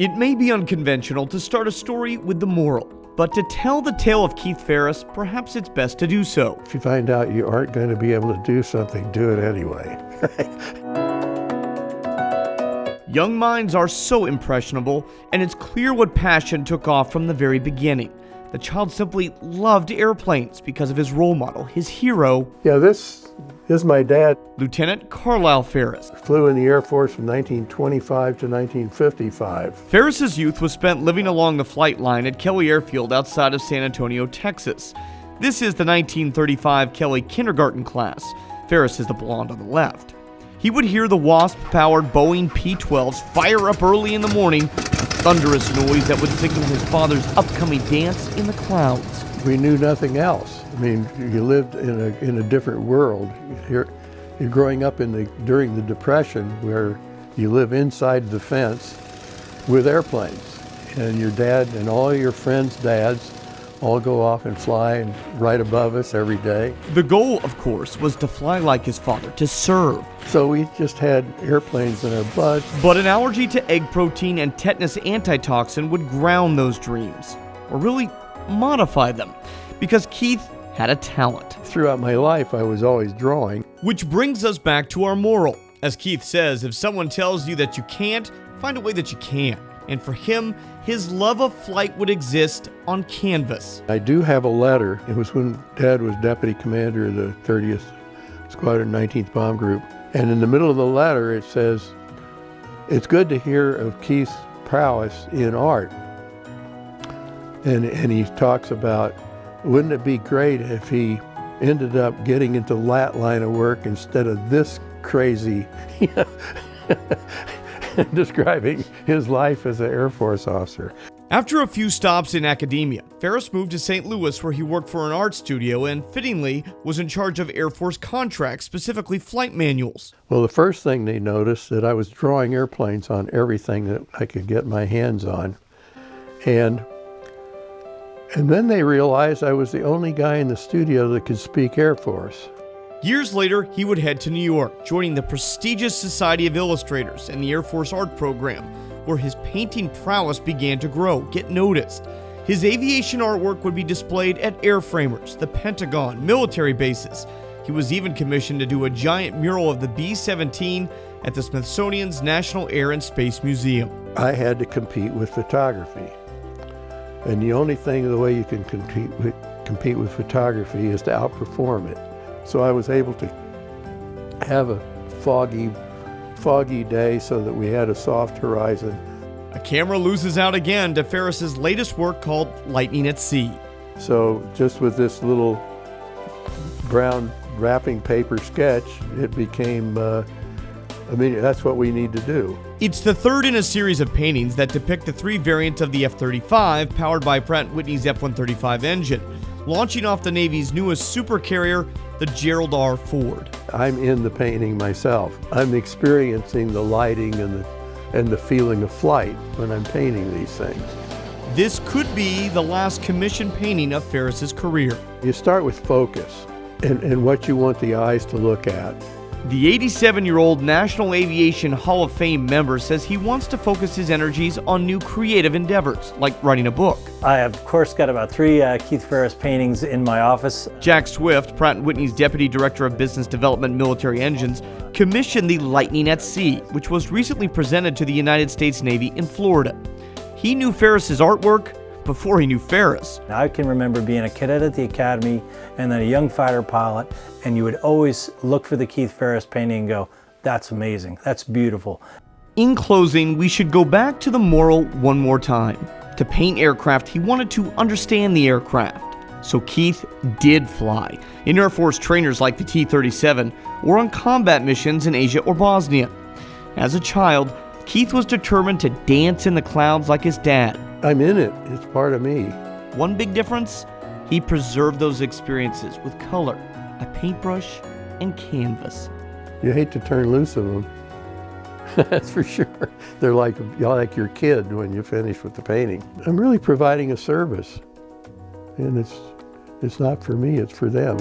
It may be unconventional to start a story with the moral, but to tell the tale of Keith Ferris, perhaps it's best to do so. If you find out you aren't going to be able to do something, do it anyway. Young minds are so impressionable, and it's clear what passion took off from the very beginning. The child simply loved airplanes because of his role model, his hero. Yeah, this is my dad. Lieutenant Carlisle Ferris. Flew in the Air Force from 1925 to 1955. Ferris's youth was spent living along the flight line at Kelly Airfield outside of San Antonio, Texas. This is the 1935 Kelly kindergarten class. Ferris is the blonde on the left. He would hear the Wasp-powered Boeing P-12s fire up early in the morning, thunderous noise that would signal his father's upcoming dance in the clouds. We knew nothing else. I mean, you lived in a different world. You're growing up during the Depression, where you live inside the fence with airplanes, and your dad and all your friends' dads all go off and fly and right above us every day. The goal, of course, was to fly like his father, to serve. So we just had airplanes in our blood. But an allergy to egg protein and tetanus antitoxin would ground those dreams, or really modify them, because Keith had a talent. Throughout my life, I was always drawing. Which brings us back to our moral. As Keith says, if someone tells you that you can't, find a way that you can. And for him, his love of flight would exist on canvas. I do have a letter. It was when Dad was deputy commander of the 30th Squadron 19th Bomb Group. And in the middle of the letter, it says, "It's good to hear of Keith's prowess in art." And he talks about, wouldn't it be great if he ended up getting into that line of work instead of this crazy, describing his life as an Air Force officer. After a few stops in academia, Ferris moved to St. Louis, where he worked for an art studio and, fittingly, was in charge of Air Force contracts, specifically flight manuals. Well, the first thing they noticed that I was drawing airplanes on everything that I could get my hands on. And then they realized I was the only guy in the studio that could speak Air Force. Years later, he would head to New York, joining the prestigious Society of Illustrators and the Air Force Art Program, where his painting prowess began to grow, get noticed. His aviation artwork would be displayed at airframers, the Pentagon, military bases. He was even commissioned to do a giant mural of the B-17 at the Smithsonian's National Air and Space Museum. I had to compete with photography. And the only thing, the way you can compete with photography is to outperform it. So I was able to have a foggy day so that we had a soft horizon. A camera loses out again to Ferris's latest work called Lightning at Sea. So just with this little brown wrapping paper sketch, it became, that's what we need to do. It's the third in a series of paintings that depict the three variants of the F-35 powered by Pratt & Whitney's F-135 engine, launching off the Navy's newest supercarrier, the Gerald R. Ford. I'm in the painting myself. I'm experiencing the lighting and the feeling of flight when I'm painting these things. This could be the last commissioned painting of Ferris's career. You start with focus and what you want the eyes to look at. The 87-year-old National Aviation Hall of Fame member says he wants to focus his energies on new creative endeavors, like writing a book. I have, of course, got about 3 Keith Ferris paintings in my office. Jack Swift, Pratt & Whitney's Deputy Director of Business Development Military Engines, commissioned the Lightning at Sea, which was recently presented to the United States Navy in Florida. He knew Ferris's artwork before he knew Ferris. I can remember being a cadet at the academy and then a young fighter pilot, and you would always look for the Keith Ferris painting and go, that's amazing, that's beautiful. In closing, we should go back to the moral one more time. To paint aircraft, he wanted to understand the aircraft. So Keith did fly, in Air Force trainers like the T-37, or on combat missions in Asia or Bosnia. As a child, Keith was determined to dance in the clouds like his dad. I'm in it. It's part of me. One big difference, he preserved those experiences with color, a paintbrush, and canvas. You hate to turn loose of them. That's for sure. They're like your kid when you finish with the painting. I'm really providing a service. And it's not for me, it's for them.